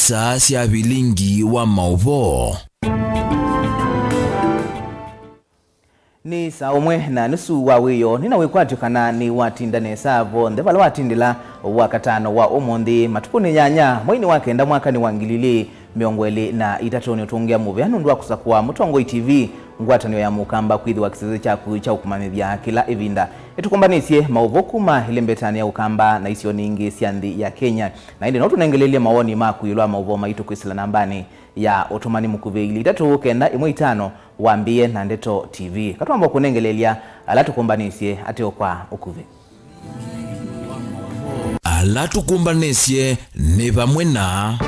isa cia Vilingi wa Mauvoo. Ni saa umwe na nusu wa wiyo nina wikwatukana ni watindane savo ndevala watindila wakatano wa umundi matukuni nyanya mwaini wake nda mwaka ni wangilili miongweli na itatoni utungia muvi hanundua kusakuwa Mutongo TV ngwatanio ya mukamba kuidhi wa kiseze cha ukumamithia kila evinda etukumbanisye Mauvoo kuma ilembetani ya ukamba na isio ningi siandi ya Kenya na indi nautu naingelelia maoni maku ilua Mauvoo maitu kwisila nambani ya otomani mukuveili itatu kenda imwe itano wambie na Ndeto TV katuamba kunengelelia alatukumbanisye ateo kwa ukuve alatukumbanisye ni pamwe na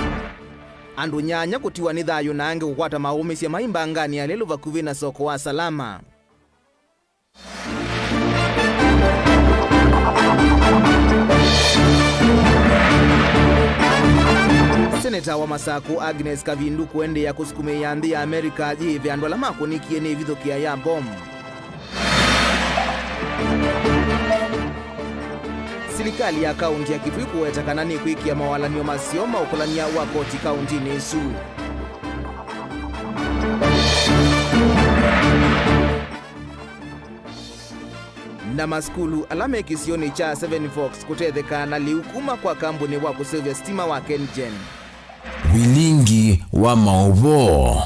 andu nyanya kutiwa ni thayu nange kukwata maumisye maimba ngani ya lelu vakuvi na soko wa salama. Seneta wa Masaku Agnes Kavindu kuende ya kusukume ya ndi ya Amerika jive andwala mako nikie ni vithokia ya bomu. Serikali ya kaunti ya Kitui kuwetakana ni kuikia mawalanio masioma ukulania wa koti kaunti Nisu. Na maskulu alame kisioni cha 7 Fox kutetheka na liukuma kwa kambuni wa kusevya stima wa KenGen. Vilingi wa Mauvoo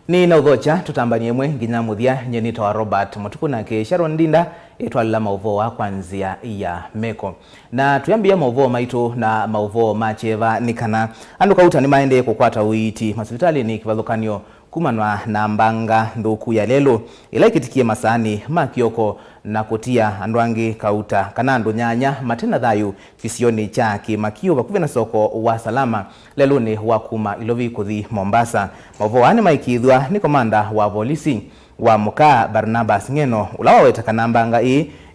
Ni na udhocha tutambanie mwe nginya muthia nyenita wa Robert Mutuku na ke Sharon Ndinda etwalila Mauvoo wa kwanzia ya meko na tuyambia Mauvoo maitu na Mauvoo macheva nikana andu kauta ni maende kukwata uiti masivitali ni kivathukanio kumanwa na mbanga nduku ya lelo ila ikitikie masani makioko na kutia andwangi kauta kana andu nyanya matena thayu kisioni cha kimakio vakuvi na soko wa salama lelo ni wakuma ilovi kuthi Mombasa. Mauvoo ane maikithwa ni komanda wa polisi wa muka Barnabas Ngeno ulawa wetakana mbanga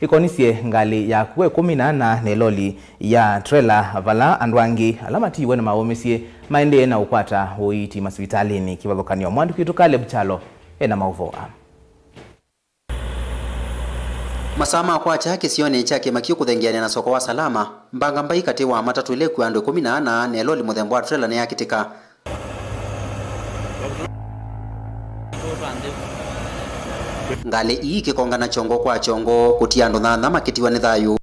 ikonisye ngali ya kuwe 18 neloli ya trailer vala andwangi alamati wena maumisye maende na ukwata uiti masvitalini kivathukanio mwandu kitu Caleb Chalo ena Mauvoo. Masama kwa chake sioni chake makio kuthengiania na soko wa salama mbanga mbai kati wa matatu ile kwa ando 18 neloli muthembo trailer na yakitika ngale ii kikongana chongo kwa chongo kutia ndo na makitiwa ni thayu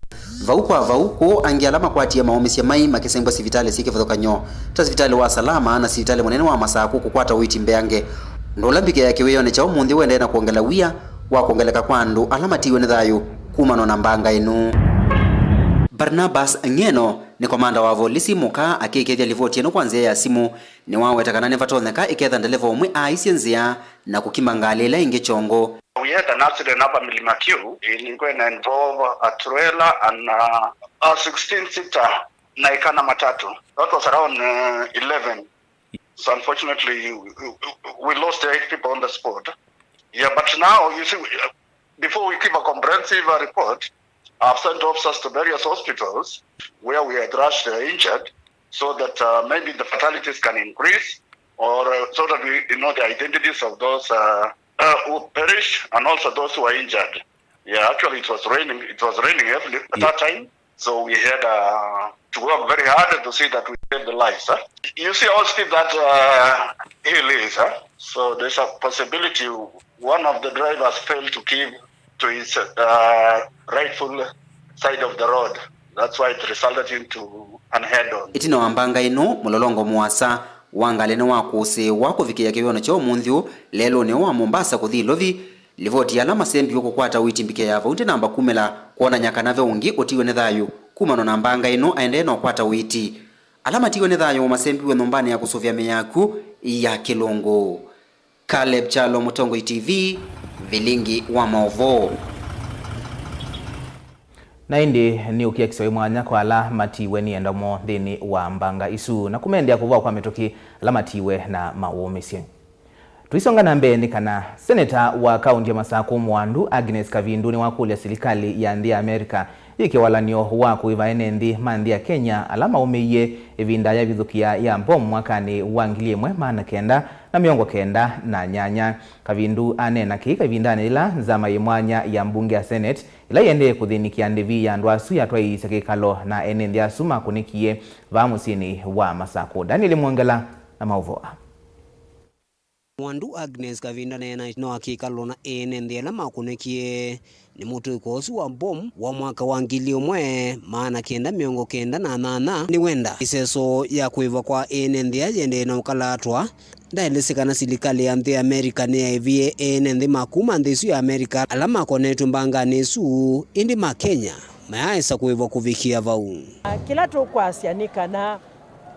vauko angialama kwatia maumisya mai makisengwa sivitali sikivuthukanyo ta sivitali wa salama na sivitali munene wa Masaku kukwata uiti mbeange ndolambike yake weyone cha umundi wende na kuongela wia wa kuongeleka kwandu alamatiwe ni thayu kumano na mbanga inu. Barnabas Ngeno ni komanda wa polisi muka akikethia livoti eno kwanzia ya simu ni wawetakana ne vatoneka iketha ndelevo umwe aisienzia na kukimangale la inge chongo. We had an accident up at Milimakiu. Ilikuwa ina involve a trailer and a 16-seater naikana matatu. That was around 11. So unfortunately, we lost 8 people on the spot. Yeah, but now, you see, before we give a comprehensive report, I've sent officers to various hospitals where we had rushed the injured so that maybe the fatalities can increase or so that we know the identities of those who perished and also those who are injured. Yeah, actually it was raining heavily at that time. So we had to work very hard to see that we saved the lives. You see how steep that hill is. So there's a possibility one of the drivers failed to keep to his rightful side of the road. That's why it resulted into an head-on. Itino ambanga ino mulolongo muasa wangale no wakuse wako vikia kiyono cho munthyu lelo ne wa Mombasa kuthi lovi livoti ala masembi yokukwata witimbike yava unte namba 10 kuona nyakanave ungi otiwe ne thayu kumano na mbanga ino aende no kwata witi alama tiwe ne thayu masembi we nombani ya kusuvya meyaku ya Kilongo. Caleb Chalo, Mutongo TV, Vilingi wa Mauvoo. Na indi ni ukia kisoi mwanya kwa ala matiwe ni endamo dhini wa mbanga isu na kumendea kuvua kwa metoki ala matiwe na maumisye. Tuisonga na mbe ni kana seneta wa kaunti ya Masaku Mwandu Agnes Kavindu ni wakuli ya serikali ya ndi ya Amerika ikiwalanio wa kuiva enendi mandi ya Kenya alama umeiye evinda ya vithukia ya mbomu mwakani wa 1998 kavindu anena kika vindane ila zama imwanya ya mbunge ya Senate ila yende kuthinikia ndivi ya ndwasu ya twai sekikalo na enendi ya suma kunikie vamusini wa Masako. Daniel Mwangela na Mauvoo. Mwandu Agnes kavinda nena no akikalo na enendi ala makunekie ni mutuku osu wa bom wa mwaka wa 1998 ni wenda iseso ya kuiva kwa enendi yende na ukalatwa ndaelesekana silikali ya mthi Amerika ni evie enendi makuma ndisu ya Amerika alama konetu mbanga nesu indi ma Kenya mayaesa kuiva kuvikia vau kila tukwasianika na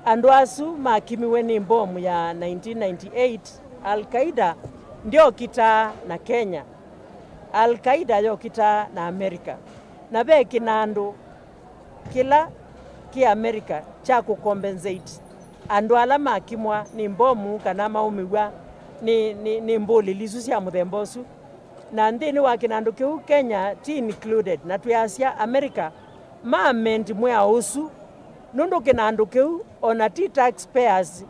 andwasu makimiwe ni bomu ya 1998 Al-Qaeda ndio kita na Kenya, Al-Qaeda yo kita na Amerika. Na be kinandu kila ki Amerika cha kucompensate andu ala makimwa ni mbomu kana maumiwa ni mboli lisusi ya muthembosu na ndini wa kinandu kiu Kenya ti included na tuyasia Amerika maament mwa usu nundu kinandu kiu ona ti taxpayers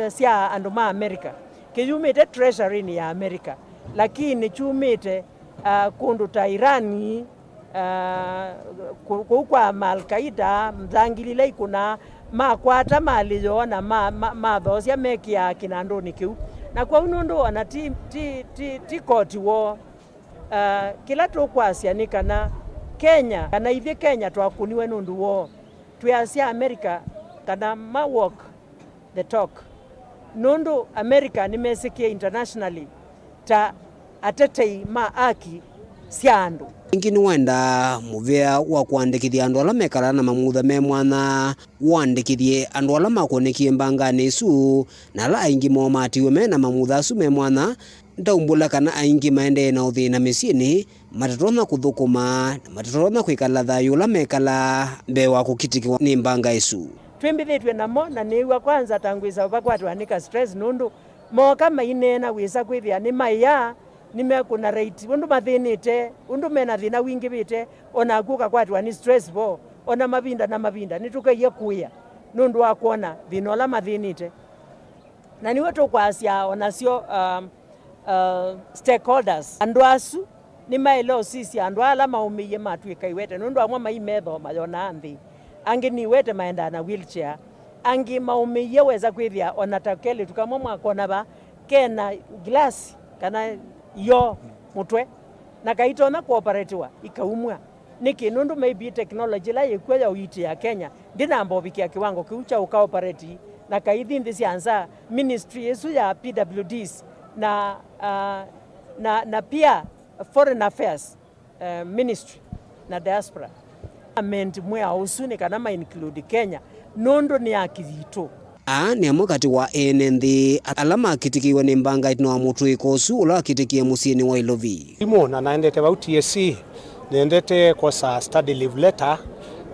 sia andu ma Amerika kiyumite treasury ni ya Amerika lakini chumite kundu ta Irani kwa Al-Qaeda mzangilile ikuna makwata mali yona madhosia meki ya kinandoni kiu na kwa unundu ona ti koti wo kila tukwasianika na Kenya kana ithie Kenya twakuniwe nundu wo tuyasia Amerika kana ma walk the talk nundu Amerika nimesikia internationally ta atetei maaki siandu ingini wenda muvea wa kuandikithia andu ala mekala na mamutha me mwana wandikithie andu ala makonekie mbangani isu na ala aingi momatiwe me na mamutha asu me mwana ndaumbula kana aingi maende na uthina misini matatona kuthukuma matatona kwikala thayu ala mekala mbe wa kukitikiwa ni mbanga isu twimbithitwe namo na niwa kwanza tangwisa bakwatwa nika stress nundu mo kama inena wisa kwithia ni maya nimekuna rate undu mathinite undu mena thina wingi bite ona kuka kwatwa ni stress bo ona mavinda nitukaiye kuya nundu wa kuona thina la mathinite na niwe tukwasia onacio stakeholders andu asu ni mailo sisi andu ala maumiye matwika iwete nundu amwe maimetho mayona nthi angi niwete maenda na wheelchair angi maumiye weza kwithia ona takeli tukamwa mwakona ba kena glass kana yo mutwe na kaitona cooperatiwa ikaumwa niki nundu maybe technology la yekweya uiti ya Kenya ndina mbovikia kiwango kiucha ukaoperate na kaithi ndisi anza ministry yesu ya PWDs na pia foreign affairs ministry na diaspora mwe usuni kana ma include Kenya nundu ni akithito ni amukati wa enendi alama kitikiwa ni mbanga itno wa mutuku osu ula kitikie musini wa Ilovi imo na naendete wa TSC naendete kosa study leave letter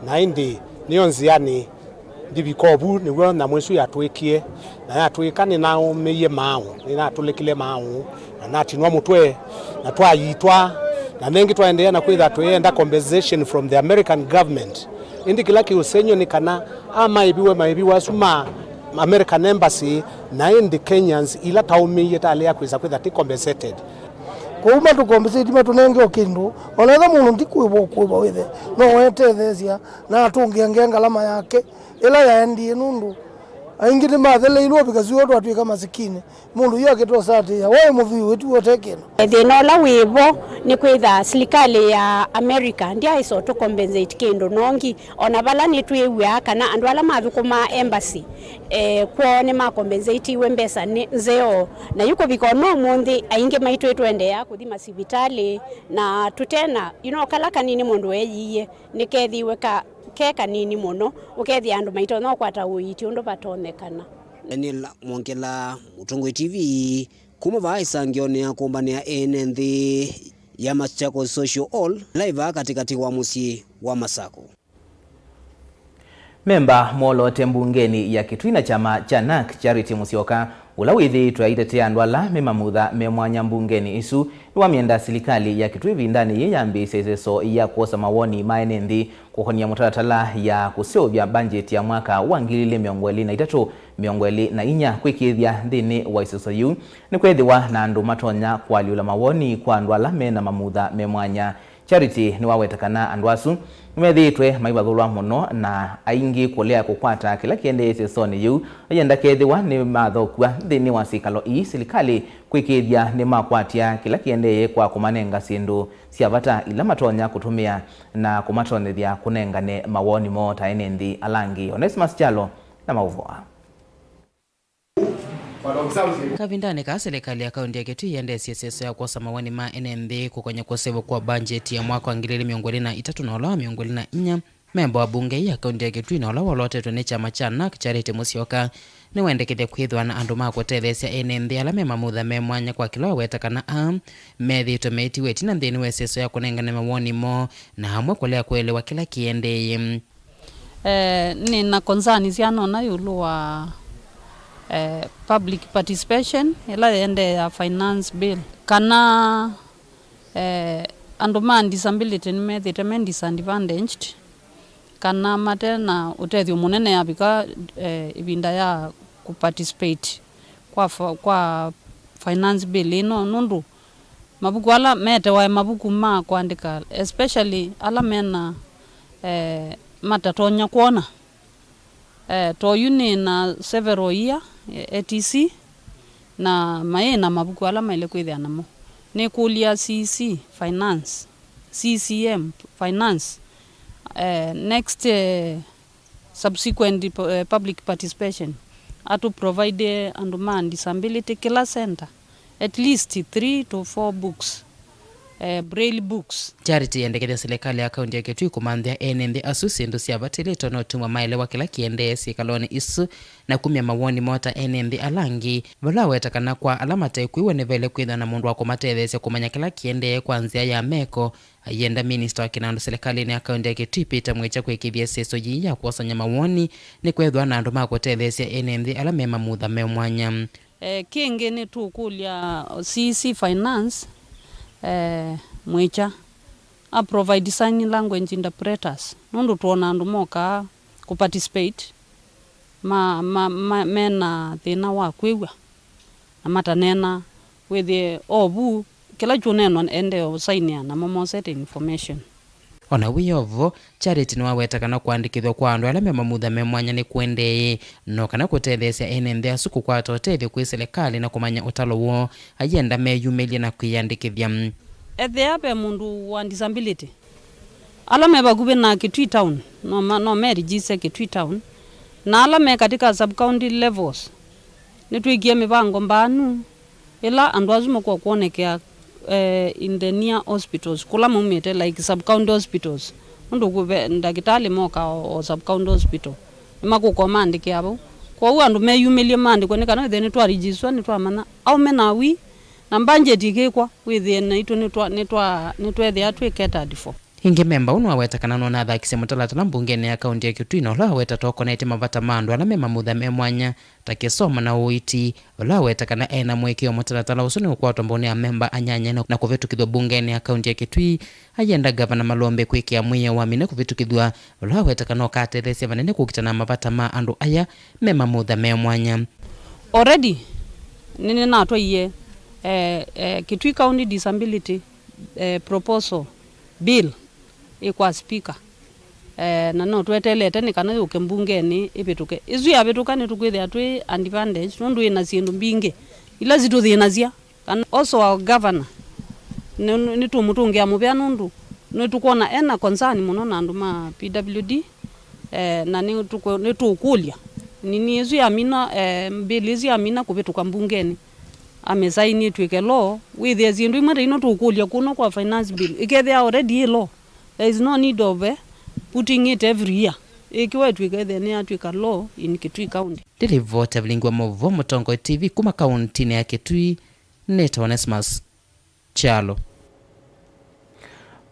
na indi nionziani ndibikobu niwe na mwesu yatwekie na yatwekane nao meye mao na tulekile mao na tinwa mutwe na twayitwa na nengi twaendelea na kwitha twenda compensation from the American government indi kila kiusenyo ni kana ama ibiwe suma American embassy na indi Kenyans ila taumiye tale yakwisa kwitha ti compensated kuuma tu compensate matunenge okindu onetha mundu ndikuibo kuibo withe no wetethesia na tungiangia ngalama yake ila yaendie nundu aingi ni mathele ilo bikazuo twatwika masikini mundu yake to sati ya wewe muvi wetu wotekena thina la wibo ni kwitha serikali ya America ndia iso to compensate kindu nongi ona bala ni twiwa kana andu ala mathukuma embassy kwa ni ma compensate iwe mbesa ni zeo na yuko bikono mundi aingi maitu twende ya kuthima sibitali na tutena kala kanini mundu eyiye nikethiwe keka nini muno ukethia andu maito no kwata uiti undu batonekana Daniel Mwangela Mutungu TV kuma vaisangione ya kumbani ya enendi ya Machako Social Hall live katikati wa musi wa Masako. Memba molo tembungeni ya kitwina chama cha NAK Charity Musyoka ula withitwe aitetea andu ala me mamutha me mwanya mbungeni isu niwamienda serikali ya Kitui vindani yeyambise iseso ya kuosa mawoni maene nthi kuhonia mutaratala ya kuseovya bajeti ya mwaka wa 2023-2024 kwikithia nthini wa iseso yu ni kwethiwa na andu matonya kwaliula mawoni kwa andu ala mena mamutha me mwanya. Charity ni wawetakana andu asu methitwe maibathulwa muno na aingi kulea kukwata kila kiende isesoni yu yenda kethiwa ni mathokua nthini wa sikalo ii serikali kwikithia ni makwatia kila kiende kwa kumanenga sindu cia bata ila matonya kutumia na kumatonethia kunengane mawoni mo taene nthi alangi. Onesmus Chalo na Mauvoo. Kavindani ka serikali ya kaunti ya Kitui yendesi seso ya kuosa mawoni ma NMB kukonya kusevu kwa bajeti ya mwaka wa 2023 na ola wa 2024. Memba wa bunge ya kaunti ya Kitui na ola walotetwe ni chama cha NAK Charity Musyoka ni wendekithia kwithwa na andu makwetethesya NMB ala me mamutha me mwanya kwa kila wetakana methitwe metiwe tina nthini we seso ya kunengane mawoni mo na hamwe kulea kuelewa kila kiendeye. Ni na concern zianona yulu wa public participation ila ende ya finance bill kana andu man disability ni methite men disadvantaged kana matena utethio munene ya bika ibinda ya kuparticipate kwa finance bill ino nundu mabuku ala mete wa mabuku ma kuandika especially ala mena matatonya kuona to yuni na several year ATC na maena mabuku ala maile kwithia namo ni kulia CC finance CCM finance next subsequent public participation to provide and man disability kila center at least 3 to 4 books braille books. Charity yendekethia serikali ya kaunti ya Kitui kumanthia NMB asu sindu cia batile tono tumwa maelewa kila kiende sikaloni isu na kumya mawoni mota NMB alangi vala wetakana kwa alama taikuiwe nevele kwitha na mundu wa kumatethesya kumanya kila kiende kwa nzia ya meko. Ayenda minister wa kinandu serikali ni ya kaunti ya Kitui Peter Mwicha kwikithia seso yi ya kuosanya mawoni ni kwethwa na andu makwetethesya NMB ala me mamutha me mwanya. Kingi ni tukulia CC finance Mwicha a provide sign language interpreters nundu tuona andu moka ku participate mena thina wa kwiwa na matanena with the obu kila juneno ende sign na momo set information. Ona wiyovo Charity no wetakana kuandikithwa kwa andu ala me mamutha me mwanya ni kwendeye no kana kutethesya NMB asuku kwa totethio kwi serikali na kumanya utalo wo ayenda meyumelia na kuyandikithia. Etheape mundu wa disability ala me bagube na Kitui town no me register Kitui town na ala me katika sub county levels nitwigie mibango mbanu ila andu azuma kwa kuonekea in the near hospitals kula mumete like sub county hospitals ndu kube ndagitali moka o sub county hospital makuko mandike abo kwa u andu meyumelie mandiko ne kana then twa register ni twa mana au menawi na budget ikikwa within itu nitwethia twiketa for. Ingi memba unu awetakana no na thakise mutalatala mbungeni ya kaunti ya Kitui no la weta connect mavata mandu ala me mamutha me mwanya takisoma na uiti la wetakana ena mwekio mutalatala usuni kwa tomboni ya memba anyanya na kuvitukithwa bungeni ya kaunti ya Kitui ayenda gavana Malombe kwikia mwiya wa mine kuvitukithwa la wetakana katethesya vanene kukitana mavata ma andu aya me mamutha me mwanya. Already nini na atwa Kitui County Disability proposal bill ikwa speaker na no twetelete ni kana yuke mbungeni ipituke izu ya bituka ni tukwithia twi advantage nundu ina sindu mbinge ila zitu thinazia and also our governor ni tumutungia mubya nundu ni tukona ena concern muno na andu ma PWD na ni tukulia nini izu ya mina bill izu ya mina kupituka mbungeni amesaini twike law with the zindu imwe ino tukulia kuno kwa finance bill ikethia already law. There is no need of putting it every year. Ikiwa twike then ya twika law in Kitui County. Delivote Vilingi wa Mauvoo Mutongo TV kuma kaunti ya Kitui. Neta Onesmus Chalo.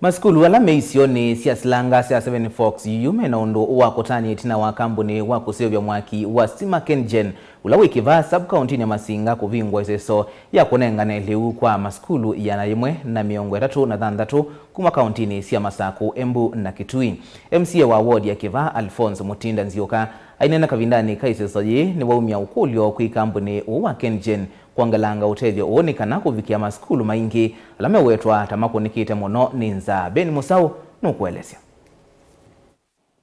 Maskulu ala meisioni sia silanga sia 7 Fox yume na undu wa kotani itina wa kambuni wa kusevya mwaki wa stima KenGen ula wikiva sub-county ya Masinga kuvingwa iseso ya kunengane liu kwa maskulu ya na yimwe na miongo 3 kuma kauntini sia Masaku, Embu na Kitui. MCA wa ward ya Kiva Alphonse Mutinda Nzioka ainena kavindani kaiseso ye ni waumia ukulio kui kambuni wa KenGen kuangalanga utethyo uonekana kuvikia maskulu maingi alame wetwa tamako nikite mono ninza Ben Musau nukuelesya.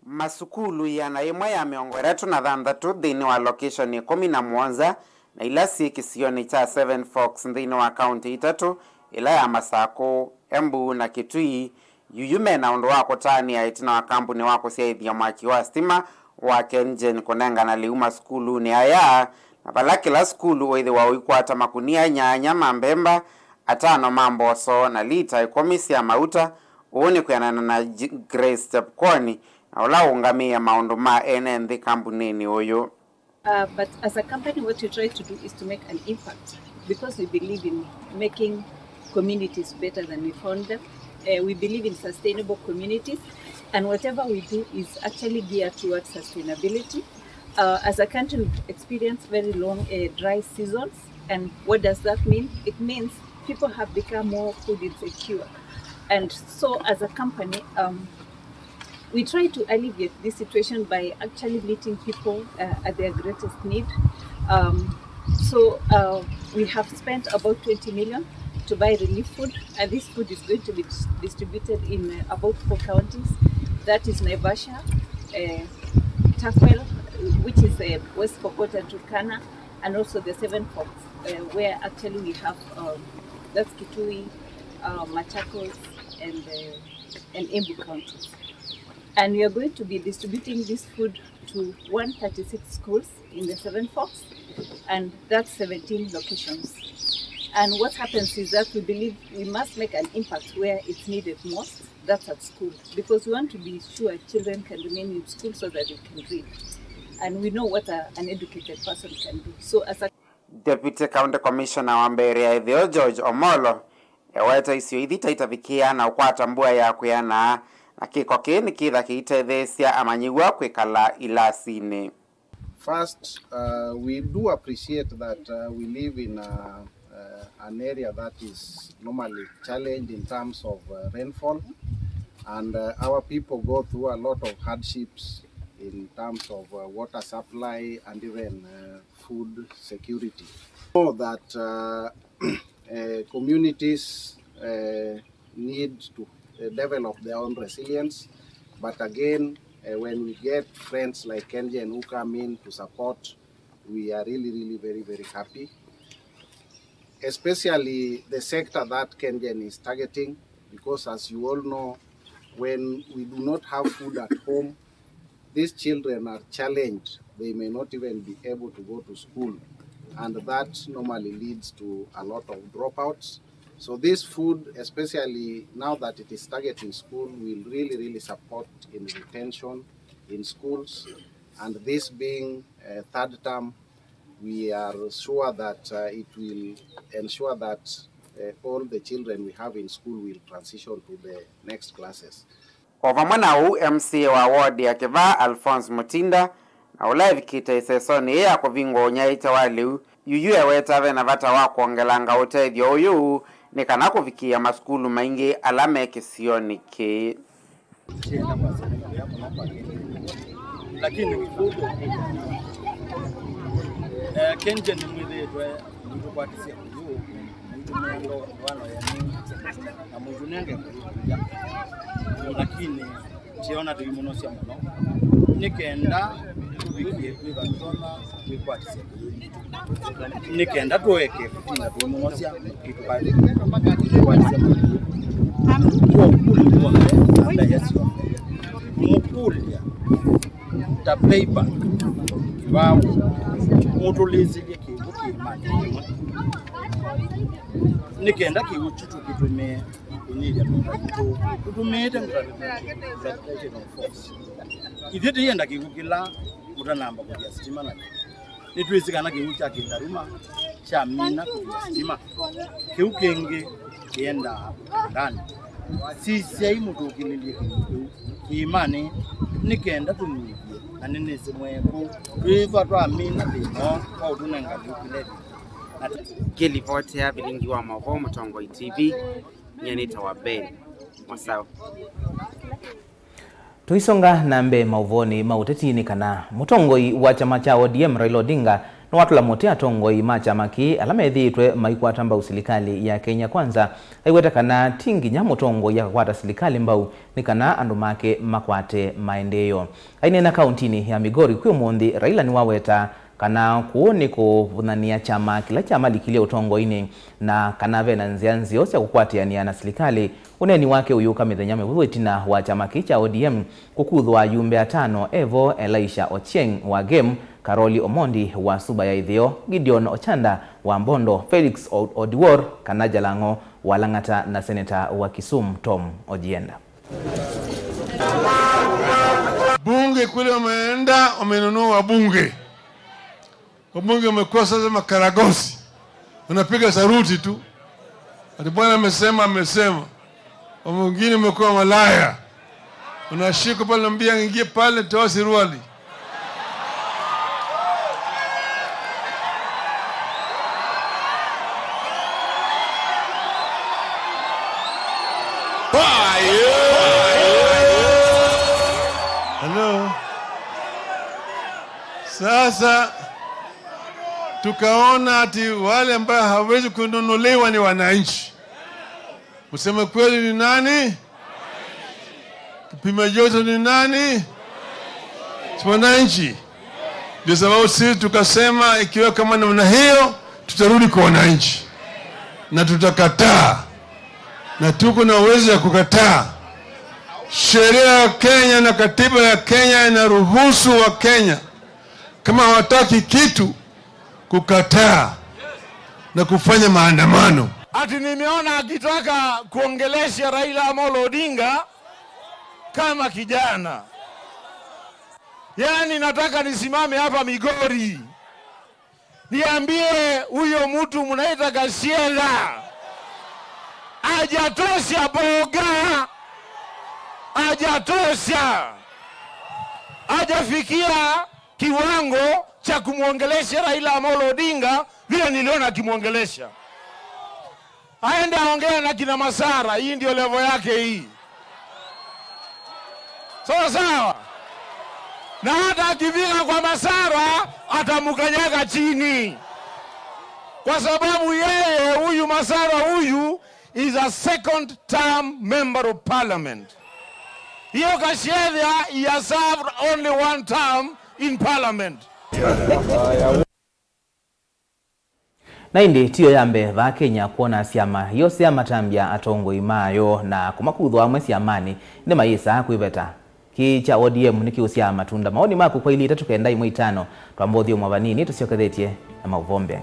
Masukulu yana imwe ya miongo 3 thini wa location 17 na ila si kisioni cha 7 Fox thini wa county 3 ila ya Masaku, Embu na Kitui yuyume na undu wa kotani ya itina wa kampuni wako siya idhia mwaki wa stima wa KenGen kunenga na liuma skulu ni aya na pala kila skulu wethi wa uikwata makunia nyanya mambemba atano mamboso na lita ikomisi ya mauta uoni kuyanana na Grace Stepkoni na ula ungamia maundu ma NND kampunini uyu. But as a company, what we try to do is to make an impact because we believe in making communities better than we found them. We believe in sustainable communities, and whatever we do is actually geared towards sustainability. As a country, we've experienced very long dry seasons, and what does that mean? It means people have become more food insecure. And so as a company, we try to alleviate this situation by actually meeting people at their greatest need. So we have spent about 20 million to buy relief food, and this food is going to be distributed in about 4 counties. That is Naivasha, Takwel, which is West Pokot and Turkana, and also the 7 Fox, where actually we have that's Kitui, Machakos, and Embu counties. And we are going to be distributing this food to 136 schools in the 7 Fox, and that's 17 locations. And what happens is that we believe we must make an impact where it's needed most, that's at school, because we want to be sure children can remain in school so that they can read. And we know what an educated person can do. So as a Deputy County Commissioner wa Mbeere Ithio George Omolo eweta isio ithita itavikia na ukwata mbua ya kuyana na kiko kini kitha kiitethesia amanyigwa kwikala ilasini. First, we do appreciate that we live in an area that is normally challenged in terms of rainfall, and our people go through a lot of hardships in terms of water supply and even food security. So that communities need to develop their own resilience, but again, when we get friends like KenGen who come in to support, we are really very, very happy. Especially the sector that KenGen is targeting, because as you all know, when we do not have food at home, these children are challenged. They may not even be able to go to school, and that normally leads to a lot of dropouts. So this food, especially now that it is targeting school, will really support in retention in schools. And this being third term, we are sure that it will ensure that all the children we have in school will transition to the next classes. Ovamwana huu MCA wa ward ya Kiva Alphonse Mutinda na ula kita isesoni ya kuvingo unyaita waliu yuyu ewetave na vata wa kuongelanga utethyo uyu ni kana kuvikia maskulu maingi alame kisioni ki. Lakini kifugo KenGen mwithitwe nikukwatisia kuyu mwengo wano ya na mujunenge kuya, lakini siona tulimunosia muno nikenda tuvikie kwivantona wikwatisia kuyu nikenda tuweke kutina tulimunosia kitukai kwatisia kuyu kwa ukuli wake anda yasi wake mukulia ta paper kiwao mutulizi kivuki mani nikenda kiuchutu kitume kunyilia mtu kutumete mtatu force ithiti yenda kivukila mutanamba kwa stima na nitwisikana kiucha kindaruma cha mina kwa stima kiukenge kienda ndani sisi ai mutukililie imani nikenda tumivie anene semweko riva twamina bino kwa tunenga lukile Kilipoti ya Vilingi wa Mauvoo Mutongo TV nyenita wa Ben Masao. Tuisonga nambe mauvoni mautetini kana mutongoi wa chama cha ODM Raila Odinga na watu la motea tongoi machama ki alamethitwe maikwata mbau serikali ya Kenya Kwanza aiweta kana tingi nya mutongo ya kwata serikali mbau ni kana andu make makwate maendeleo ainena kauntini ya Migori kwa mundi Raila ni waweta kana kuoni kuvunania chama kila chama likilia utongo ini na kana vena nzianzio cia kukwatiania na serikali uneni wake uyuka mithenya itina wa chama kicha ODM kukuthwa yumbe atano Evo Elisha Ochieng wa Game, Karoli Omondi wa Suba ya Ithio, Gideon Ochanda wa Mbondo, Felix Odiwor kana Jalango wa Langata na seneta wa Kisumu Tom Ojienda. Bunge kule wameenda wamenunua bunge. Wabunge wamekosa sema karagosi. Unapiga saruti tu. Ati bwana amesema. Mwingine umekuwa malaya. Unashika pale nambia ingie pale toa siruali. Hello. Sasa tukaona ati wale ambao hawezi kununuliwa ni wananchi. Useme kweli ni nani? Kipima joto ni nani? Si wananchi. Ndio sababu sisi tukasema ikiwa kama namna hiyo tutarudi kwa wananchi. Na tutakataa. Na tuko na uwezo ya kukataa. Sheria ya Kenya na katiba ya Kenya inaruhusu wa Kenya kama hawataki kitu kukataa na kufanya maandamano. Ati nimeona akitaka kuongelesha Raila Amolo Odinga kama kijana. Yani nataka nisimame hapa Migori niambie huyo mtu mnaita Gasiela hajatosha boga, hajatosha, hajafikia kiwango cha kumuongelesha Raila Amolo Odinga vile niliona akimuongelesha. Aende aongea na kina Masara, hii ndio level yake hii. Sawa. Na hata akifika kwa Masara atamukanyaga chini. Kwa sababu yeye huyu Masara huyu is a second term member of parliament. Hiyo Gachagua he has served only one term in parliament. Na indi tiyo yambe va Kenya kuona siama hiyo siama tambia atongo imayo na kumakuthwa amwe siamani ndi maisa kuiveta kicha ODM niki usiama tunda maoni maku kwa ili 3.5 twambothio mwavanini tusiokethetie na mauvombe.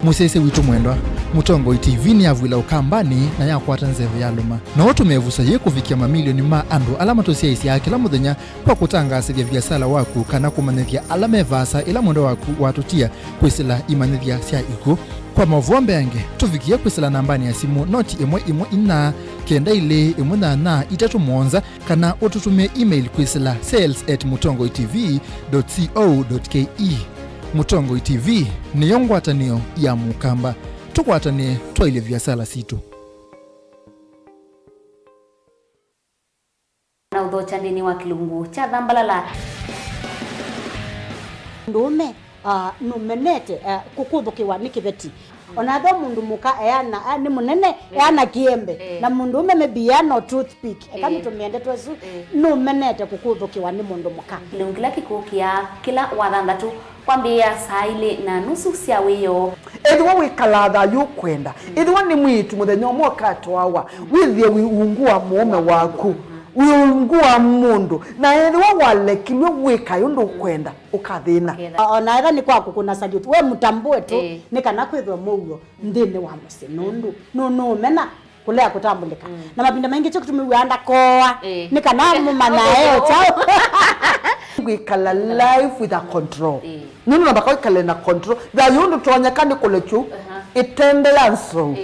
Musese witu mwendwa Mutongo TV ni avwila ukambani na yakwata nzeve ya luma na watu mevusa ye kufikia mamilioni ma andu alama tosia isi ya kila mudhenya kwa kutangasa vya vyasala waku kana kumanevya alama evasa ila mwendo waku watutia kwisila imanevya siya iku kwa mavuombe yange tufikia kwisila nambani ya simu noti imwe ina kenda ile imwe na itatu mwonza kana ututume email kwisila sales@mutongotv.co.ke. Mutongo TV ni yongwatanio ya mukamba tukwatane twaile vyasala situ na udhocha ndini wa kilungu cha dhambalala ndume numenete kukuthukiwa ni kiveti onatho mundu muka eana ni munene eana kiembe na mundu ume no toothpick kama tumiende twesu numenete kukuthukiwa ni mundu muka kila kikukia kila wathanthatu kwambia saa ile na nusu cia wiyo ethwa wikalatha yukwenda ethwa ni mwitu muthenya mwakato wawa withie wiungua muome waku wiungua mundu na ethwa walekilwe wika yundu kwenda ukathina ona etha ni kwaku kuna salute we mutambue tu ni kana kwithwa mugo ndini wa musinundu no mena kulea kutambulika na mapinda mengi cyo kutumiwa anda koa ni kana mumana eo chao gwikala life with a control nini nabaka ikale na control da yundu tuonyekane kule chu itende yanso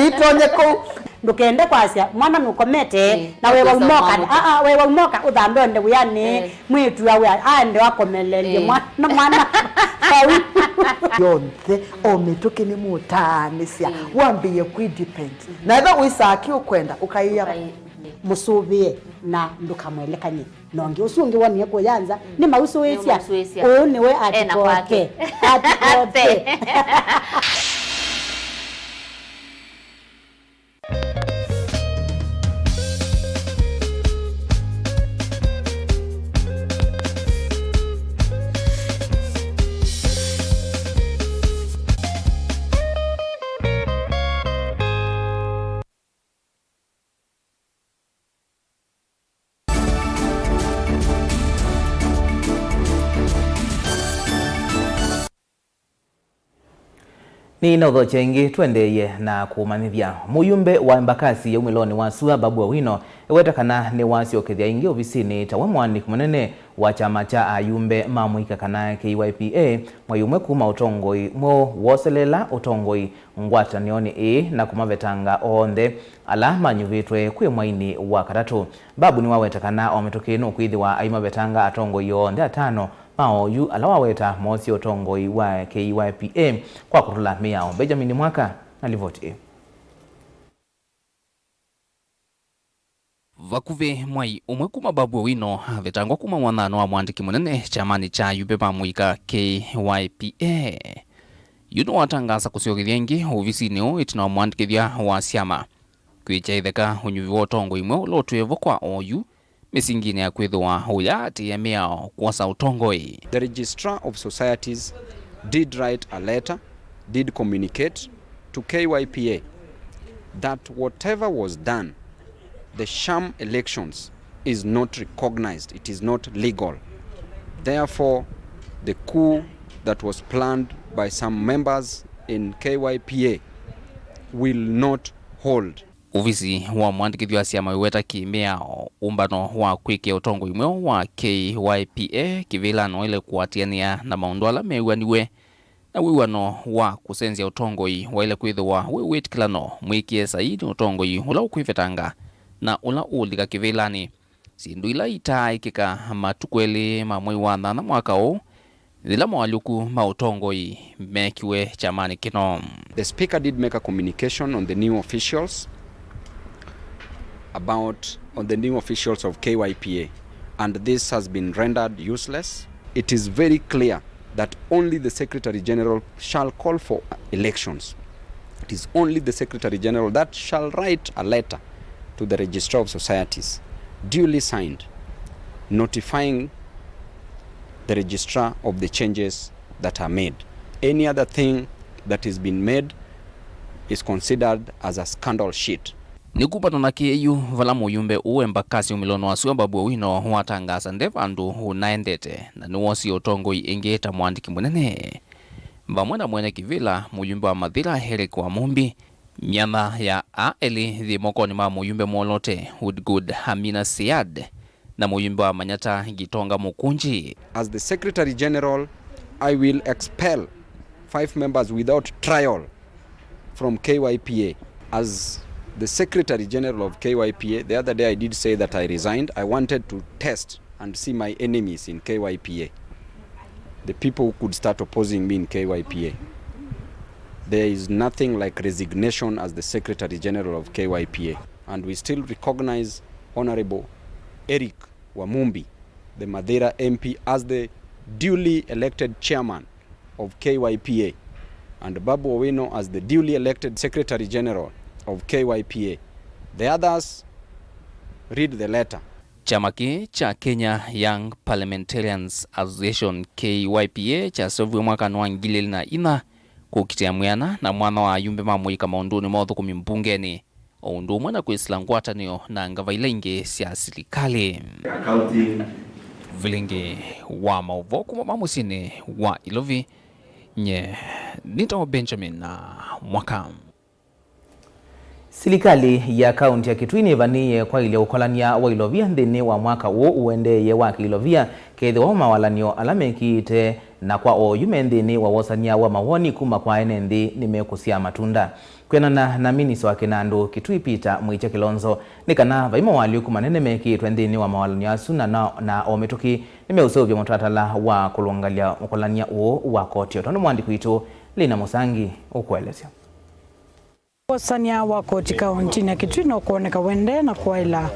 itonye ko ndukende kwasya mwana nukomete na wewe umoka wewe umoka udhandonde buyane mwitu yawe ande wakomelele mwana yonte ometoke ni mutanisia wambiye kwidepend na eba wisaki ukwenda ukaiya musubie na ndukamwelekanye nonge usungi waniye kuyanza ni mausuwesia uniwe atikoke Ni notho chengi twendeye na kumanithia muyumbe wa embakasi ya umiloni wa Sua Babu Owino ewetakana ni wasiokethia ingi ofisini tawa mwandiki munene wa chama cha ayumbe mamuika kana KYPA mwayumwe kuma utongoi mo woselela utongoi ngwatanioni na kumavetanga onthe ala manyuvitwe kwi mwaini wa katatu. Babu ni wawetakana ometokenu kwithiwa aimavetanga atongoi onthe atano maoyu alawaweta mosi otongoi wa KYPA kwa kutula miao. Benjamin Mwaka alivoti. Vakuve mwai umwe kuma Babu Owino vetangwa kuma mwanano wa mwandiki munene chamani cha ayumbe mamuika KYPA yuno watangasa kusiokithia ingi ofisini o itina mwandikithia wa siama kwichaitheka unyuvi wa utongoi imwe ulotwevo kwa oyu misingine ya kwithwa uyati ya miao kwasa utongoi. The Registrar of Societies did write a letter, did communicate to KYPA that whatever was done, the sham elections is not recognized, it is not legal. Therefore, the coup that was planned by some members in KYPA will not hold. Ofisi wa mwandikithia wa siama weta kimea umbano wa kwikia utongo imwe wa KYPA kivilano ile kuatiania na maundu ala meiwaniwe na wiwano wa kusenzia utongoi wa ile kwithwa wewetikilano mwikie saidi utongoi ula ukwivetanga na ula ulika kivilani sindu ila itaikika matukweli mamwe wa thana mwaka o zila mwaluku mautongoi mekiwe chamani kino. The speaker did make a communication on the new officials of KYPA, and this has been rendered useless. It is very clear that only the Secretary General shall call for elections. It is only the Secretary General that shall write a letter to the Registrar of Societies, duly signed, notifying the Registrar of the changes that are made. Any other thing that is being made is considered as a scandal sheet. Nikupata na KU vala muyumbe uwe mbakasi umilono wa Sua Babu Owino watangasa ndevandu unaendete na nuosi otongoi ingeta mwandiki munene. Mbamwena mwene kivila muyumbe wa madhila here kwa mumbi myama ya aeli dhimokoni ma muyumbe mwolote Woodgood Hamina Siad na muyumbe wa Manyata Gitonga Mukunji. As the Secretary General, I will expel 5 members without trial from KYPA. As the Secretary General of KYPA, the other day I did say that I resigned. I wanted to test and see my enemies in KYPA, the people who could start opposing me in KYPA. There is nothing like resignation as the Secretary General of KYPA, and we still recognize Honorable Eric Wamumbi, the Madeira MP, as the duly elected chairman of KYPA, and Babu Owino as the duly elected Secretary General of KYPA. The others read the letter. Chamaki cha Kenya Young Parliamentarians Association KYPA cha sovu mwaka nwangilili na ina kukitia mwiana na mwana wa ayumbe mamuika maunduni mothu kumimbungeni oundu mwana kuislangwata niyo na ngavailengi siya silikali. Vilingi wa Mauvoo kuma mamusini wa Ilovi nye nito Benjamin na Mwaka. Silikali ya kaunti ya Kitui nivaniye kwa ile ukolania wa ilovia nthini wa mwaka uo uendeye wa kilovia kethi wa mawalanio alamekite na kwa oyume nthini wa wosania wa mawoni kuma kwa ene nthi nimekusia matunda. Kwenana na minisi wa Kinandu Kitui Peter Mwicha Kilonzo nikana vaima wali kumanene mekitwe nthini wa mawalanio asu na omituki nimeusovya mutatala wa kulungalia ukolania uo wa koti. Otono mwandiko itu Lina Musangi ukuelezea. Wasania wa koti kaunti ya Kitui no kuoneka wende na kwaila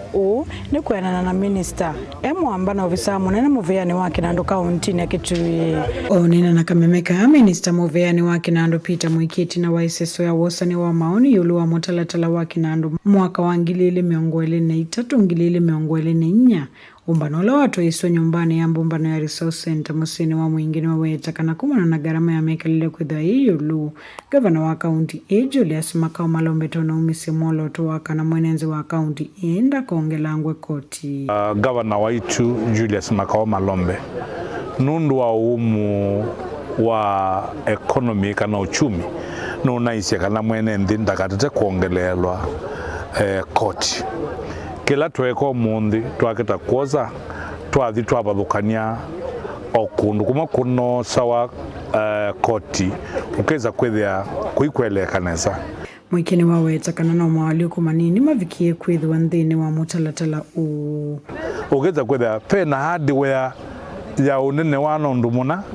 ni kuenana na minister Mwamba na ofisa munene muveani wa Kinandu kaunti ya Kitui. Onena na kamemeka minister muveani wa Kinandu Peter Mwikiti na waiseso ya wasania wa maoni yulu wa mutalatala wa Kinandu mwaka wa 2023-2024 umbanola watu iso nyumbani ya mbumbano ya resource center musini wa mwingine wa weta kana kumana na garama ya mekalile kwitha yulu. Gavana wa kaunti Julius Makao Malombe tono umisi molo tuwaka na mwenenzi wa kaunti enda kongelangwe koti. Gavana wa itu Julius Makao Malombe nundu wa umu wa economy kana uchumi nunaisya kana mwenenzi ndakatete kuongelelwa koti. Kila tweko mundi twakita kwoza twathi twabathukania okundu kuma kuno sawa koti ukeza kwethia kuikwelekanesa. Mwikini wa weta kana no mawali kumanini mavikie kwithwa nthini wa mutalatala ukeza kwethia pena hardware ya unene wa nondu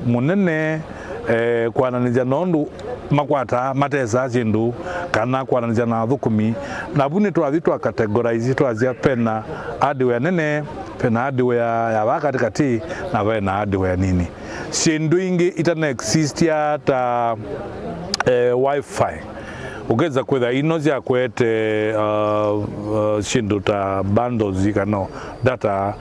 munene kwananija nondu makwata matesa chindu kana kwananija na thukumi na buni twathi twa categorize twazia pena hardware nene pena hardware ya wakatikati na pena hardware nini chindu ingi itana exist ya ta wifi ukeza kwetha ino cia kwete chindu ta bundles kana data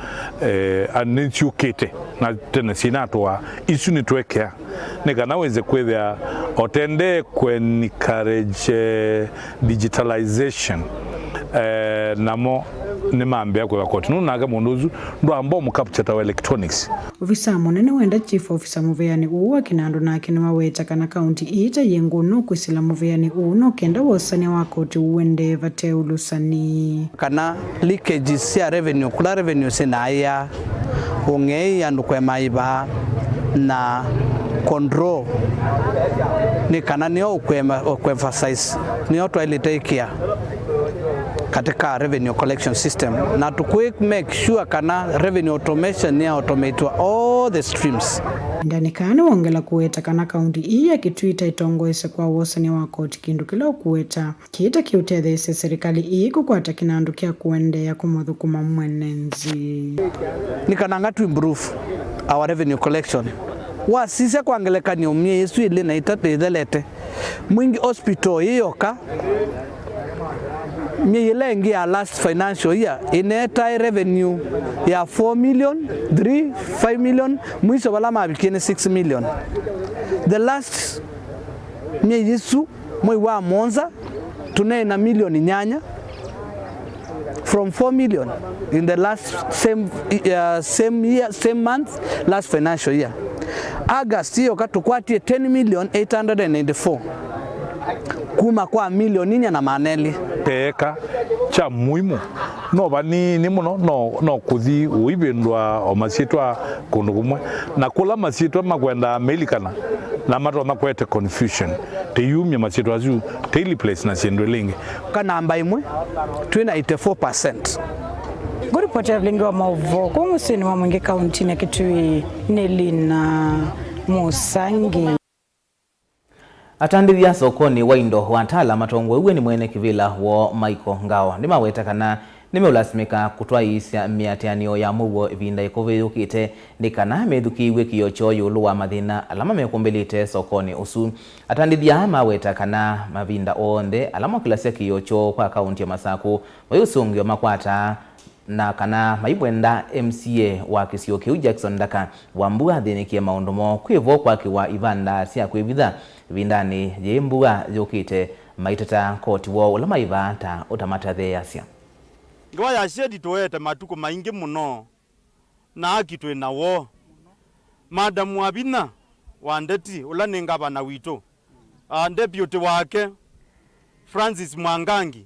anichukite na tena sinatwa isu ni twekea nikana weze kwetha otende kwen encourage digitalization namo ni mambia kwa koti nunaga munduzu ndo ambao mu capture wa electronics. Ofisa munene wenda chief officer muveani wa Kinandu na kinwa weta kana county ita yengo no kwisila muveani no kenda wosani wa koti uende vate ulusani kana leakage sia revenue kula revenue sinaya ongei yandu kwa maiba na control ni kana nio kwa emphasize nio twalitekia katika revenue collection system na to quick make sure kana revenue automation ni automate all the streams. Ndani kana wongela kuweta kana kaunti ya Kitui itongoese kwa wosani wa koti kindu kila kuweta kita kiutethese serikali kukwata Kinandu kya kuendea kumuthukuma mwenenzi ni kana ngatu improve our revenue collection wa sise kwangelekani umye yesu ile na itathelete mwingi hospital yoka miyelengi ya last financial year ineta revenue ya 4 million 5 million mwiso wala mabikene 6 million. The last yesu mwe wa monza tunena milioni nyanya from 4 million in the last same month last financial year. August hiyo katukwatie 10,894 kuma kwa milioni nya na maneli peka cha muhimu no bani muno no kuthi uibendwa o masitwa kundu kumwe na kula masitwa makwenda melikana na mato makwete confusion te yumye masitwa zu daily place na sindwe lingi kana namba imwe twina 84%. Gori pote Vilingi wa Mauvoo kumusini wa mwingi kaunti ya Kitui Lina Musangi. Atandithia sokoni wa indo watala matongwe uwe ni mwene kivila wo Michael Ngao ni maweta kana nimeulasmika kutwaisya miatianio ya Mauvoo vinda ikuviyukite ni kana methukiwe kiyocho yulu wa mathina alama mekumbelite sokoni usu. Atandithia maweta kana mavinda onde alama kilasya kiyocho kwa kaunti ya Masaku wayusungio makwata na kana maibwenda MCA wa kisio kiu Jackson Daka wambua thinikie maundumo kwivo kwa kiwa ivanda sia kwivitha vindani yembua yukite maitata koti wo ula maivata utamata the asia ngwa ya shedi toete matuko maingi muno na akitwe na wo madam wabina wandeti ula ningaba na wito deputy wake Francis Mwangangi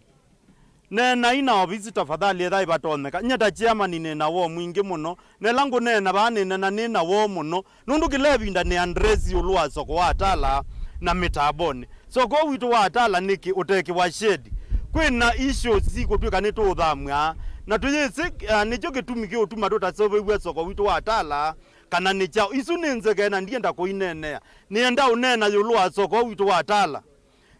nena ina ofisi tafadhali etha ibatoneka nyeta chairman nena wo mwingi muno nelangu nena bane nena wo muno nundu kilebinda ne address yulwa soko watala na mitabone soko witu watala niki uteki wa shedi kwina issues ziko twika neto thamwa na tuyese nicho gitumike utuma tutasobe bwa soko witu watala kana nicha isu ninzege na ndienda kuinenea nienda unena yulwa soko witu watala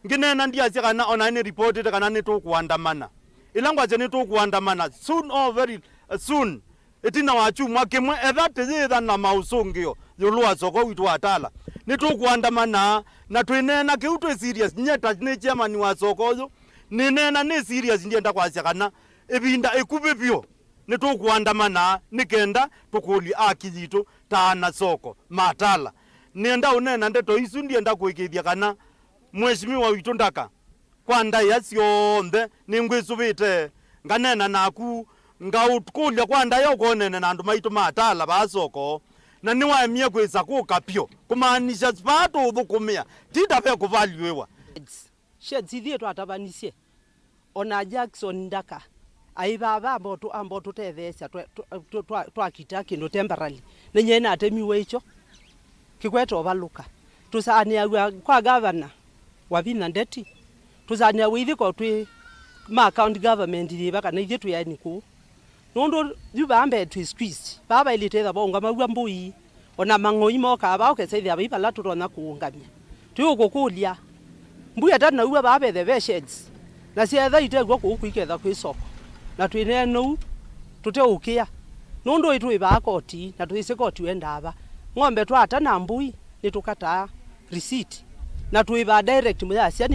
nginena ndiasia kana ona ni reported kana neto kuandamana ilangwa je neto kuandamana soon or very soon itina wachu mwakemwe ethate yitha na mausungio yulwa soko witu watala neto kuandamana na twinena kiutwe serious nyeta ni chairman wa soko yo ninena ni serious ndienda kwasia kana ebinda ekubebyo neto kuandamana nikenda tukuli akijitu taana soko matala nenda unena ndeto isu ndienda kuikithia kana mheshimiwa witu ndaka kwa ndai asionthe ningwisubite nganena naku ngautukulia kwa ndai ukonene na andu maitu matala basoko na niwaemie kwisa kukapyo kumaanisha sipato uthukumia titabe kuvaluewa sheds ithie twatabanisye ona Jackson ndaka aibaba ambo tutethecia twakita kindu temporarily nenyena atemiwe icho kikweto baluka tusania kwa governor wabina ndeti tuzania withiko twi ma county government riba kana ithie tu yani ku nondo yuba ambe tu squeeze baba iliteza bonga magwa mbui ona mangoi moka ba okesethia biba la turona kuungamia tugukulia mbui atana uwa baba the vegetables na sietha itegwa kuiketha kwi soko na twine no tuteukia nondo itu iba koti na tuise koti wendaba ng'ombe twata na mbui nitukata receipt na tuiba direct muyasia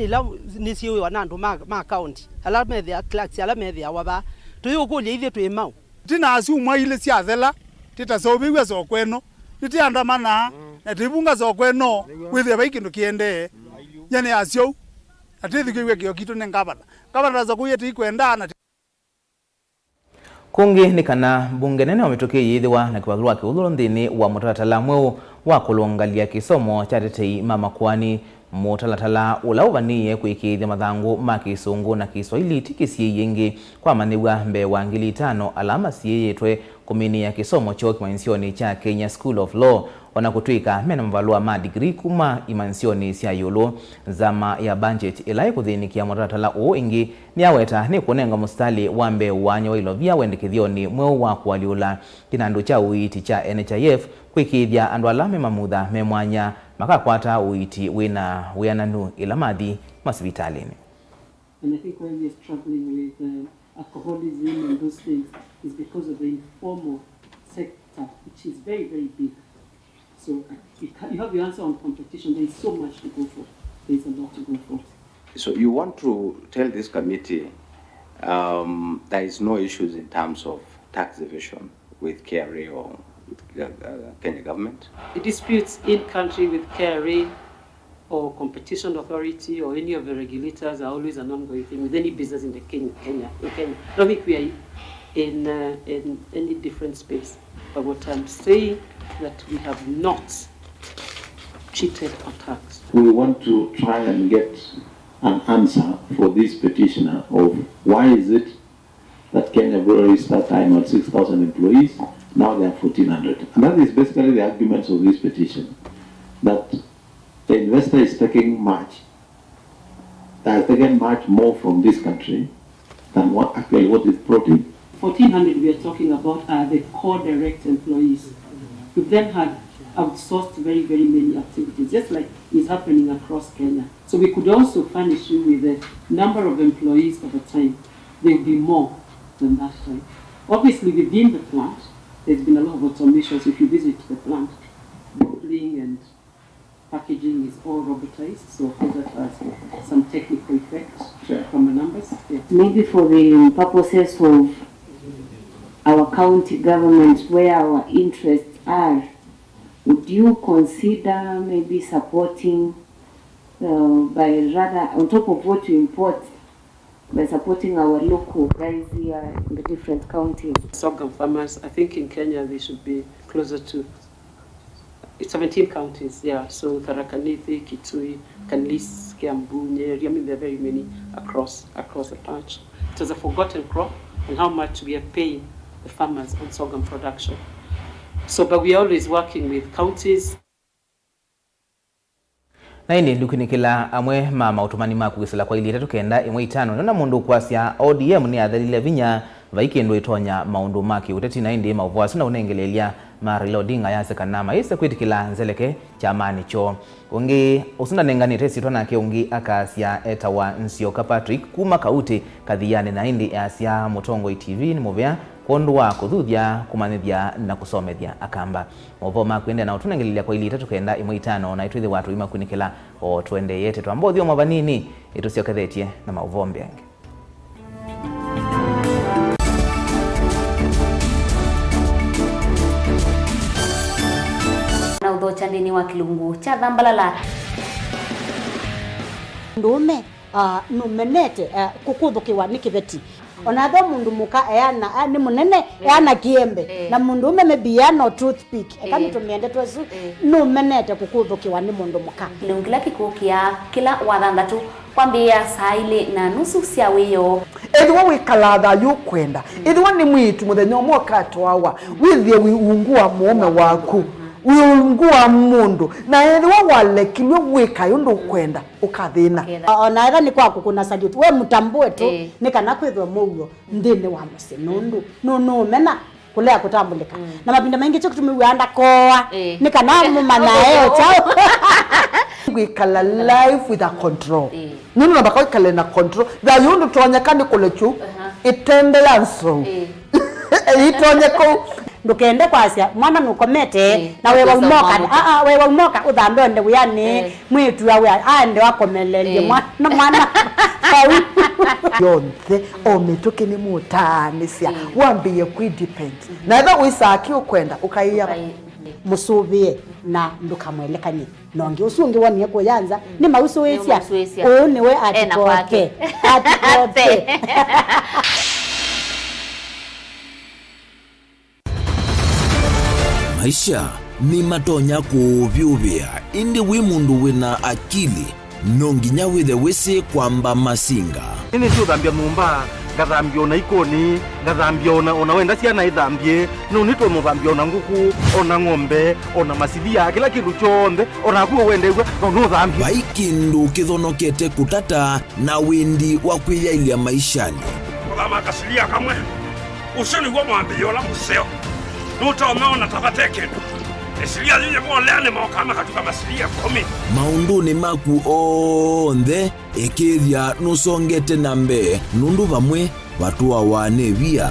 ni siwe wanandu ma county ala methia clerks ala methia waba tuyukulia ithie twimau tina asiumwa ile siathela titasobiwe sokweno titiandamana na tibunga sokweno withia baikindu kiende nyane asio atithikiwe kio kitu ne ngabana za kuyeti ikwendana kungi ni kana bunge nene wametokea yithiwa na kiwathirwa kiuthuro nthini wa mutalatala mweu wa kulungalia kisomo cha tetei mama kwani mutalatala ula uvanie kuikithia mathangu ma kisungu na kiswahili tikisie yingi kwa maniwa mbe wa 5,000 alama siyetwe kuminia kisomo cho kimansioni cha Kenya School of Law ona kutwika mena mvalua ma degree kuma imansioni cia yulu zama ya budget ilai kuthinikia mutalatala u ingi ni aweta ni kunenga mustali wa mbe wanyo ilovia wendekithioni mweu wa kualiula kinandu cha uiti cha NHIF kwikithia andu alame mamutha memwanya makakwata uiti wina wiananu ila mathi masibitalini. And I think when we're struggling with alcoholism and those things is because of the informal sector, which is very, very big. So you have your answer on competition. There is so much to go for. There is a lot to go for. So you want to tell this committee there is no issues in terms of tax evasion with KRA or with Kenya government? The disputes in country with KRA or competition authority or any of the regulators are always an ongoing thing with any business in Kenya. I don't think we are in any different space. But what I'm saying that we have not cheated or taxed. We want to try and get an answer for this petitioner of why is it that Kenya breweries that time had 6,000 employees, now they are 1,400. And that is basically the arguments of this petition, that the investor is taking much, that has taken much more from this country than what is brought in. 1,400 we are talking about are the core direct employees. We've then had outsourced very, very many activities, just like is happening across Kenya. So we could also furnish you with the number of employees over time. There will be more than that time. Obviously, within the plant, there's been a lot of automations. If you visit the plant, bottling and packaging is all robotized, so that has some technical effects from the numbers. Yeah. Maybe for the purposes of our county government, where our interests are, would you consider maybe supporting by rather on top of what you import, by supporting our local guys here in the different counties? Sorghum farmers, I think in Kenya they should be closer to 17 counties, yeah. So Tharaka Nithi, Kitui, Kanlis, Kiambu, Nyeri, I mean there are very many across the patch. It was a forgotten crop, and how much we are paying the farmers on sorghum production. So, but we are always working with counties. Na indi ndukinikila amwe mama utumani makugisila kwa ili kenda imwe itano nona mundu kwasya ODM ni athalile vinya vaikendo itonya maundu maki uteti na indi Mauvoo sina unengelelia marilodinga yase kanama ise kwitikila nzeleke chamani cho ungi usunda nenganite sitona ke ungi akasya etawa Nsioka Patrick kuma kauti kadhiane na indi asya Mutongo TV ni movea kondwa kuthuthia kumanithia na kusomethia akamba Mauvoo makwende na utunengelelia kwa ili kenda imwe itano na itwithi watu imakunikila o twende yete twambothio mavanini itusiokethetie na Mauvoo mbenge na udhochandini wa kilungu cha Dhambalala ndume numenete kukuthukiwa ni kiveti onatho mundu muka eana ni munene eana kiembe na mundu ume mebia no toothpick ekani tumiende twesu numenete kukuthukiwa ni mundu muka kilungila kikukia kila wathanthatu kwambia saa 2:30 cia wiyo ethiwa wikalatha yukwenda ethiwa ni mwitu muthenya umwe katwawa withie wiungua muume waku wiungua mundu na ethiwa walekilwe wika yundu kwenda ukathina ona etha ni kwaku kuna salute we mutambue tu ni kana kwithwa mugo ndini wa musi nundu no mena kulea kutambulika na mapinda mengi cyo kutumiwanda koa ni kana mumana eo chao wikala life with a control nunu na bakoi kale na control da yundu tonyakani kulechu itende yanso itonyeko ndukende kwasya mwana nukomete na wewe umoka wewe umoka uthambe onde uyani mwitu yawe ande wakomelelie mwana yonthe omituki ni mutanisya wambiye kwidepend na eba wisaki ukwenda ukaiya musubie na ndukamwelekanye nongi usungi woniye kuyanza ni mauso wesya niwe atikoke maisha ni matonya kuvyuvia indi wimundu wina akili nonginya withe wisi kwamba masinga ini sio dhambia mumba ngathambia ona ikoni ngathambia ona wenda ciana ithambie no nitwe muthambia ona nguku ona ng'ombe ona masidia kila kindu chonde ona kuo wendegwe no thambia vaikindu kithonokete kutata na windi wa kwiyailia maishani kama kasilia kamwe usini gwa mwambia ola museo nutaomeona tabateke esilia zinye mwaleane maokama katika masilia 10 maunduni maku onthe ekithia nusongete nambe nundu vamwe watu awane via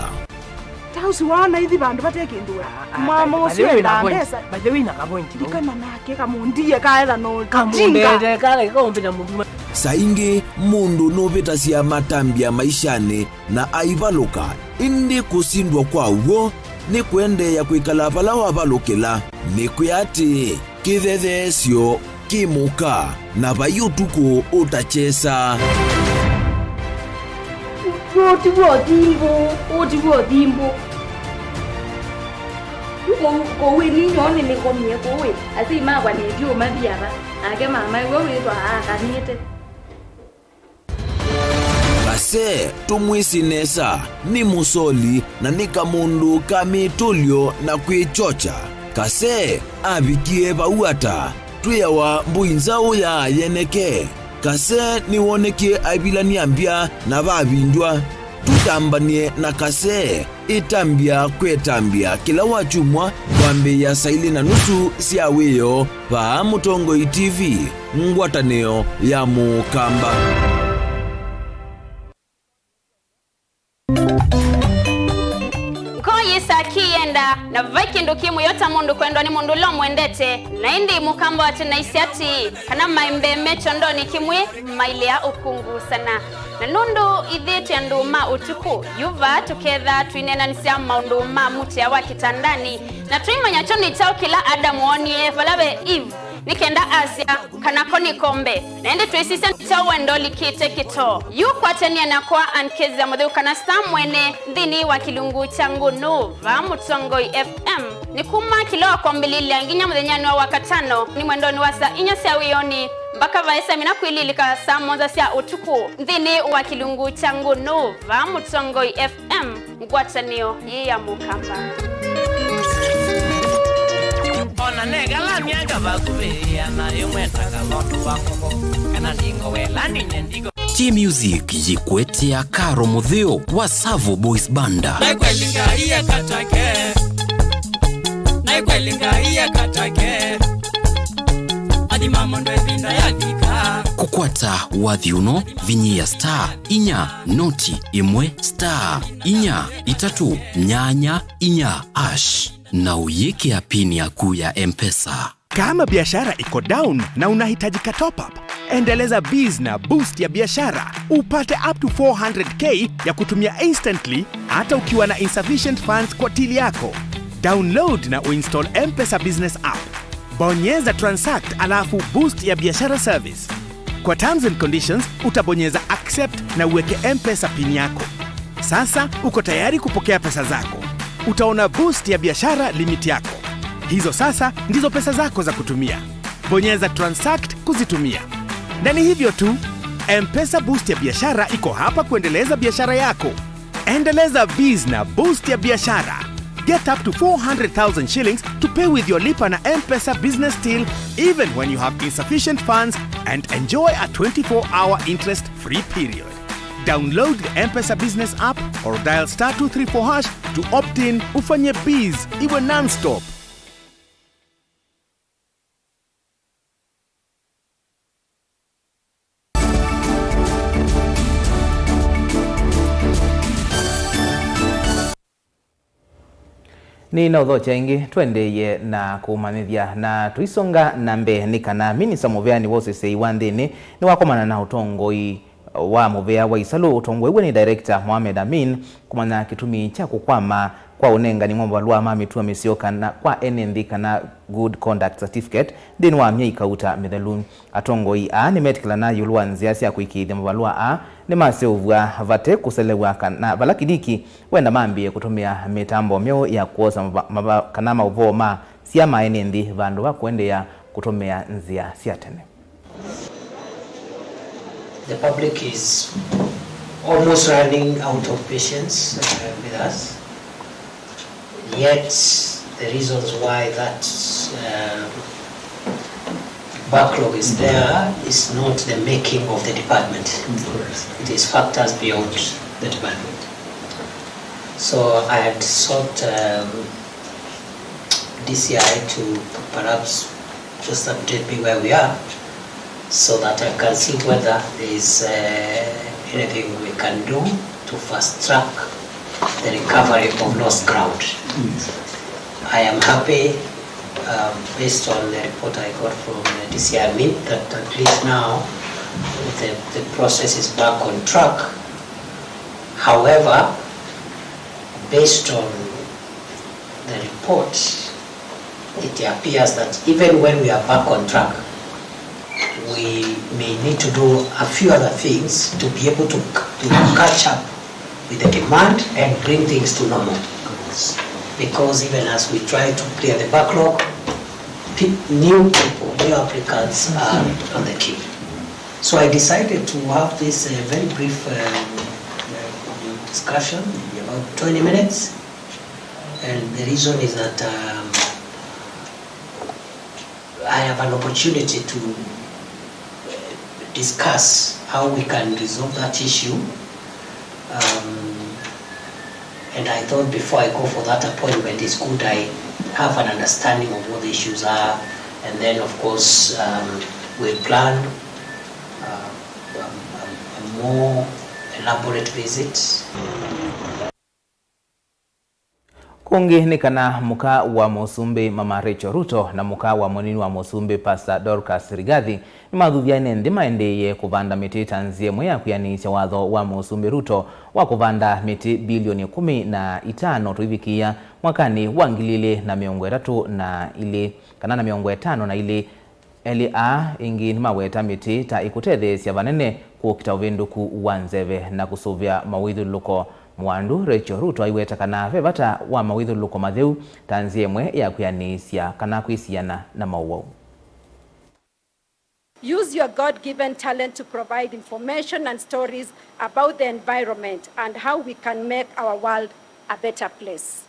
tausi wana hithi bandu batekindura mama usio na pesa bathewi na kapointi dikana nake kamundie kaela no kamundete kale kombina mundu saingi mundu noveta cia matambia maishani na aivaluka indi kusindwa kwauo ni kuendeea kwikala vala wavalukila ni kuyati kithethesyo kimuka na vayutuku utachesa otivo thimbo kowe ninyone nikomie kowe asi magwa nitio mathiava ake mama iwe witwa akanite kase tumwisinesa ni musoli na ni kamundu kamitulyo na kwichocha kase avikie vauata twiyawa mbuinzau ya yeneke kase niwonekie avilania mbia na vavindwa tutambanie na kase itambia kwetambia kila wachumwa kwambia saa 2:30 cia wiyo va Mutongo TV ngwatanio ya mukamba kienda na vaikindu kimu yota mundu kwendwa ni mundu lo mwendete na indi mukamba wate na isiati kana maimbe mecho ndoni kimwe mailia ukungu sana na nundu idhitu ya nduma utuku yuva tuketha tuinena nisia maundu ma mutia wa kitandani na tuimanya choni chao kila Adamu onie valawe Eve nikenda Asia kanakoni kombe naende tuisisa chao wendo likite kito yu kwa tenia na kwa ankeza mudhu kanasta mwene dhini wa kilungu changu Nova Mutongo FM ni kuma kilo kwa mbilili anginya mudhenyani wa wakatano ni mwendoni wasa inya siya wiyoni baka vaisa mina kwililika saa moja cia utuku nthini wa kilungu changu no va Mutongoi FM ngwatanio ya mukamba ona negala mianga bakuberia na yumwetaga lotu wako kana ndingo welani nyendigo T-Music yikwetia Karo Mutheo wa Savo Boys Banda. Naikwelinga iya katake Adi mamondo evinda yadika Kukwata wathiuno vinyia star inya noti imwe star inya itatu nyanya inya ash na uyeke apini yaku ya M-Pesa. Kama biashara iko down na unahitaji ka top up, endeleza biz na boost ya biashara upate up to 400k ya kutumia instantly hata ukiwa na insufficient funds kwa tili yako. Download na uinstall M-Pesa business app. Bonyeza transact alafu boost ya biashara service. Kwa terms and conditions utabonyeza accept na uweke M-Pesa pin yako. Sasa uko tayari kupokea pesa zako. Utaona boost ya biashara limit yako. Hizo sasa ndizo pesa zako za kutumia. Bonyeza transact kuzitumia. Na ni hivyo tu, M-Pesa boost ya biashara iko hapa kuendeleza biashara yako. Endeleza biz na boost ya biashara. Get up to 400,000 shillings to pay with your Lipa na M-Pesa business till even when you have insufficient funds and enjoy a 24-hour interest-free period. Download the M-Pesa business app or dial *234# to opt in ufanye biz iwe non-stop. Ni na udho chaingi twendeye na kumanithia na tuisonga na mbe ni kana minisa Mauvoo ni wose sei wandini ni wakomana na utongoi wa Mauvoo wa Isalu utongoi we ni director Mohamed Amin kumana kitumi cha kukwama kwa unenga ni ngomba lwa mami tu amesioka na kwa NND kana good conduct certificate deni wa mye ikauta medalun atongoi a ni metikla na yulwa nziasi ya kuikidi mbalua a ni maseuvwa vate kuselewa kana balakidiki wenda mambie kutumia mitambo myo ya kuosa kana Mauvoo ma siama NND vandu wa kuendea kutumia nzia siatene. The public is almost running out of patience with us. Yet the reasons why that backlog is there is not the making of the department. It is factors beyond the department. So I had sought DCI to perhaps just update me where we are so that I can see whether there is anything we can do to fast track the recovery of lost ground. I am happy, based on the report I got from the DCI Mint, that at least now the process is back on track. However, based on the report, it appears that even when we are back on track, we may need to do a few other things to be able to catch up with the demand and bring things to normal. Because even as we try to clear the backlog, new applicants are on the queue. So I decided to have this very brief discussion, about 20 minutes. And the reason is that I have an opportunity to discuss how we can resolve that issue. And I thought before I go for that appointment, it's good I have an understanding of what the issues are, and then of course we'll plan a more elaborate visit. Kungi ni kana muka wa Musumbi Mama Rachel Ruto na muka wa monini wa Musumbi Pastor Dorcas Rigathi ni madhudhiane ndima endeye kuvanda miti tanzie mwea kuyanisha wadho wa Musumbi Ruto wa kuvanda miti bilioni 15 tuivikia mwakani wangilile na miongo 3 na ile kana na miongo 5 na ile LA ingi ni maweta miti ta ikutedhe siya vanene kukita uvinduku wanzeve na kusuvya mawidhu luko mwandu Rachel Ruto aiweta kana vevata wa mawidhu luko matheu tanzie mwe ya kuyanisya kana kuisiana na Mauvoo. Use your God-given talent to provide information and stories about the environment and how we can make our world a better place.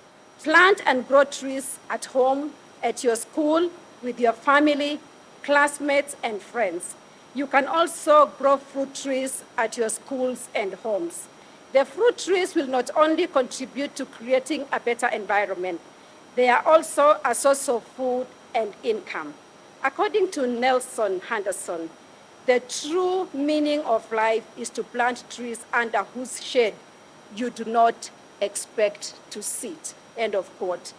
Plant and grow trees at home, at your school, with your family, classmates, and friends. You can also grow fruit trees at your schools and homes. The fruit trees will not only contribute to creating a better environment, they are also a source of food and income. According to Nelson Henderson, the true meaning of life is to plant trees under whose shade you do not expect to sit. End of quote.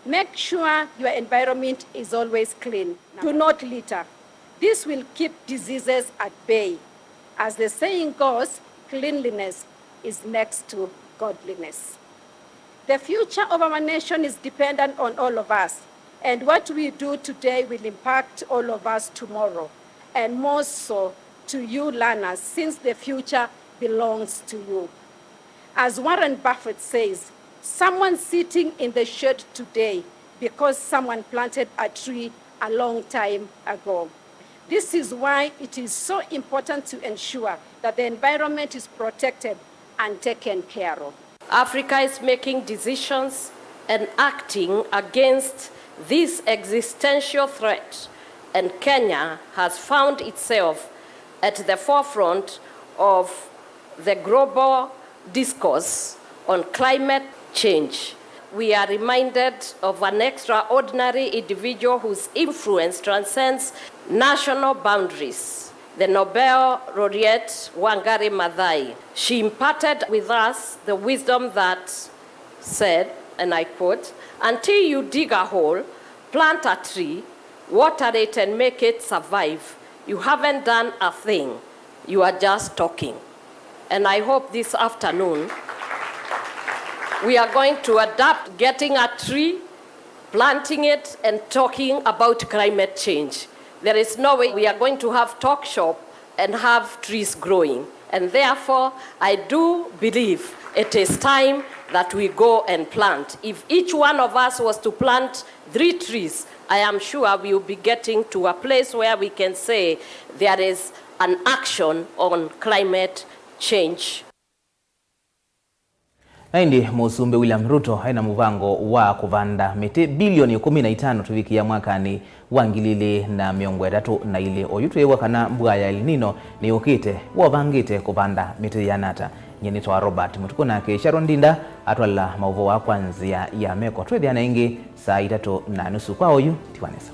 Make sure your environment is always clean. Do not litter. This will keep diseases at bay. As the saying goes, cleanliness is next to godliness. The future of our nation is dependent on all of us, and what we do today will impact all of us tomorrow, and more so to you learners, since the future belongs to you. As Warren Buffett says, someone sitting in the shade today because someone planted a tree a long time ago. This is why it is so important to ensure that the environment is protected and taken care of. Africa is making decisions and acting against this existential threat, and Kenya has found itself at the forefront of the global discourse on climate change. We are reminded of an extraordinary individual whose influence transcends national boundaries, the Nobel laureate Wangari Maathai. She imparted with us the wisdom that said, and I quote, "Until you dig a hole, plant a tree, water it and make it survive. You haven't done a thing. You are just talking." And I hope this afternoon we are going to adapt getting a tree, planting it, and talking about climate change. There is no way we are going to have talk shop and have trees growing. And therefore, I do believe it is time that we go and plant. If each one of us was to plant 3 trees, I am sure we will be getting to a place where we can say there is an action on climate change. Naindi Musumbe William Ruto haina muvango wa kuvanda miti bilioni 15 tuvikia mwakani wangilili na miongo etatu na ile oyutwewa kana mbua ya El Nino ni ukite wavangite kuvanda miti ya nata. Nyenito wa Robert Mutuku na Keisharo Ndinda atwala Mauvoo wa kwanzia ya meko twedhiana ingi saa 3:30 kwa oyu tiwanesa.